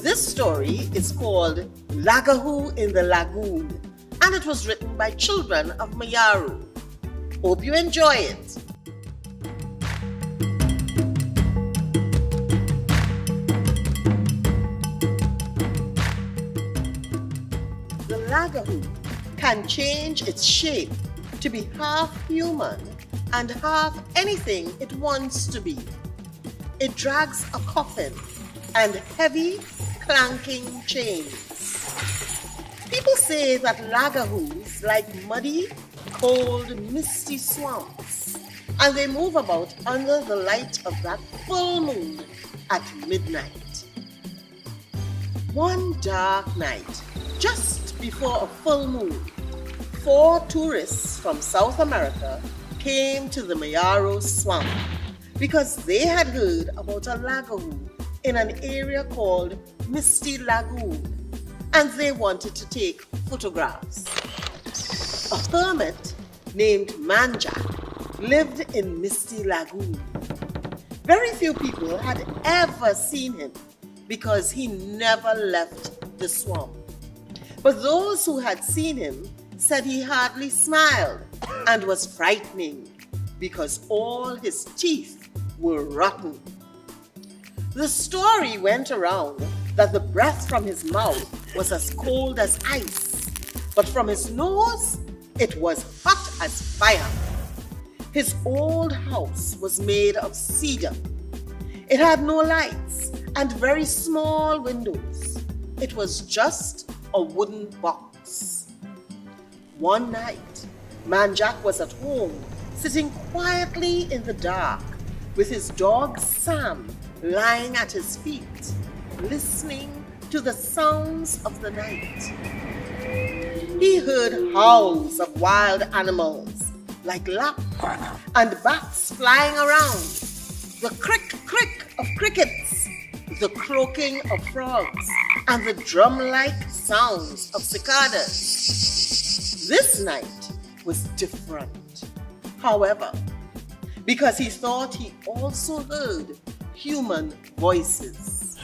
This story is called Lagahoo in the Lagoon, and it was written by children of Mayaro. Hope you enjoy it. The Lagahoo can change its shape to be half human and half anything it wants to be. It drags a coffin and heavy, clanking chains. People say that Lagahoos like muddy, cold, misty swamps, and they move about under the light of that full moon at midnight. One dark night, just before a full moon, 4 tourists from South America came to the Mayaro swamp because they had heard about a Lagahoo in an area called Misty Lagoon, and they wanted to take photographs. A hermit named Manjack lived in Misty Lagoon. Very few people had ever seen him because he never left the swamp. But those who had seen him said he hardly smiled and was frightening because all his teeth were rotten. The story went around that the breath from his mouth was as cold as ice, but from his nose it was hot as fire. His old house was made of cedar. It had no lights and very small windows. It was just a wooden box. One night, Manjack was at home, sitting quietly in the dark with his dog Sam lying at his feet, listening to the sounds of the night. He heard howls of wild animals like laps and bats flying around, the crick of crickets, the croaking of frogs, and the drum-like sounds of cicadas. This night was different, however, because he thought he also heard human voices.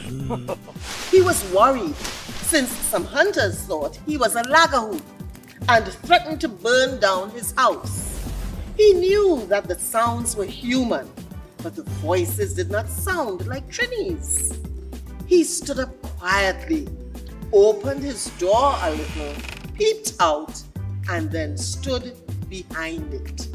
He was worried since some hunters thought he was a Lagahoo and threatened to burn down his house. He knew that the sounds were human, but the voices did not sound like Trini's. He stood up quietly, opened his door a little, peeped out, and then stood behind it.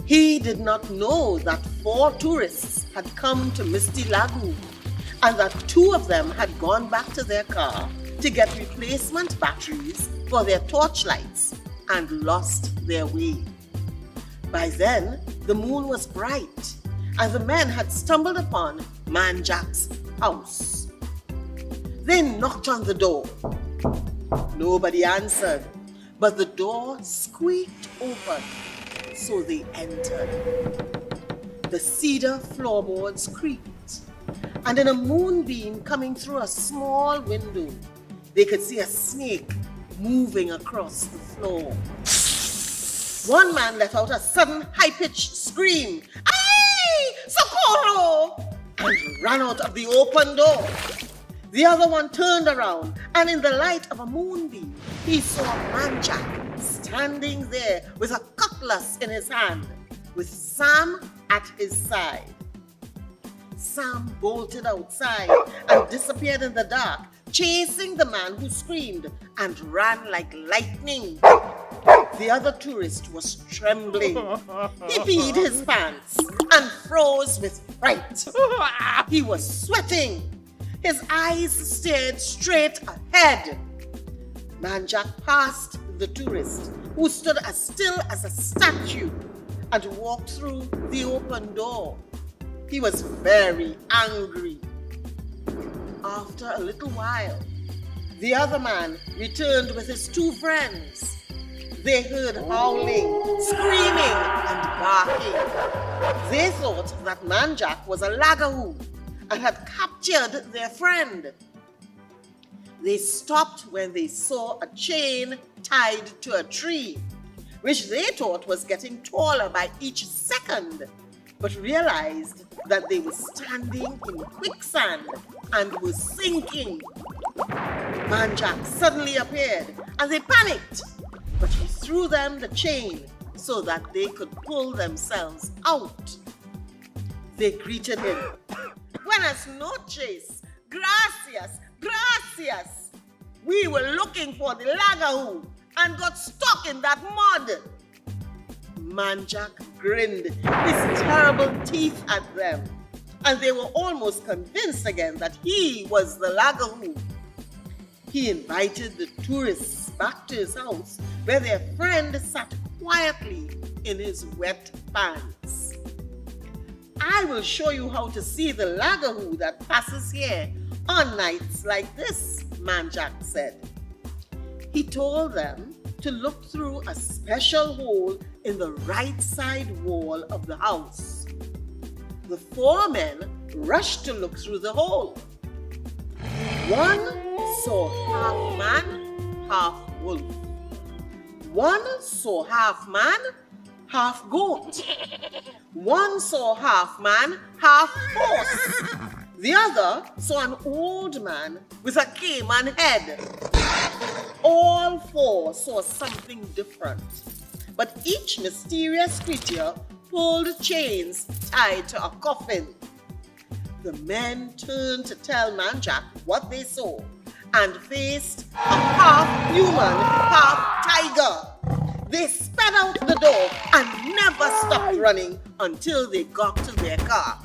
He did not know that 4 tourists had come to Misty Lagoon and that 2 of them had gone back to their car to get replacement batteries for their torchlights and lost their way. By then, the moon was bright and the men had stumbled upon Manjack's house. They knocked on the door. Nobody answered, but the door squeaked open. So they entered. The cedar floorboards creaked, and in a moonbeam coming through a small window, they could see a snake moving across the floor. One man let out a sudden high-pitched scream, "Ay! Socorro!" and ran out of the open door. The other one turned around, and in the light of a moonbeam, he saw Manjack standing there with a cutlass in his hand, with Sam at his side. Sam bolted outside and disappeared in the dark, chasing the man who screamed and ran like lightning. The other tourist was trembling. He peed his pants and froze with fright. He was sweating. His eyes stared straight ahead. Manjack passed the tourist, who stood as still as a statue, and walked through the open door. He was very angry. After a little while, the other man returned with his 2 friends. They heard howling, screaming, and barking. They thought that Manjack was a Lagahoo and had captured their friend. They stopped when they saw a chain tied to a tree, which they thought was getting taller by each second. but realized that they were standing in quicksand and were sinking. Man Jack suddenly appeared and they panicked, but he threw them the chain so that they could pull themselves out. They greeted him. Buenas noches, gracias, gracias. We were looking for the Lagahoo and got stuck in that mud. Man Jack grinned his terrible teeth at them, and they were almost convinced again that he was the Lagahoo. He invited the tourists back to his house, where their friend sat quietly in his wet pants. I will show you how to see the Lagahoo that passes here on nights like this, Man Jack said. He told them to look through a special hole in the right side wall of the house. The 4 men rushed to look through the hole. One saw half man, half wolf. One saw half man, half goat. One saw half man, half horse. The other saw an old man with a cayman head. All 4 saw something different, but each mysterious creature pulled chains tied to a coffin. The men turned to tell Man Jack what they saw and faced a half human, half tiger. They sped out the door and never stopped running until they got to their car.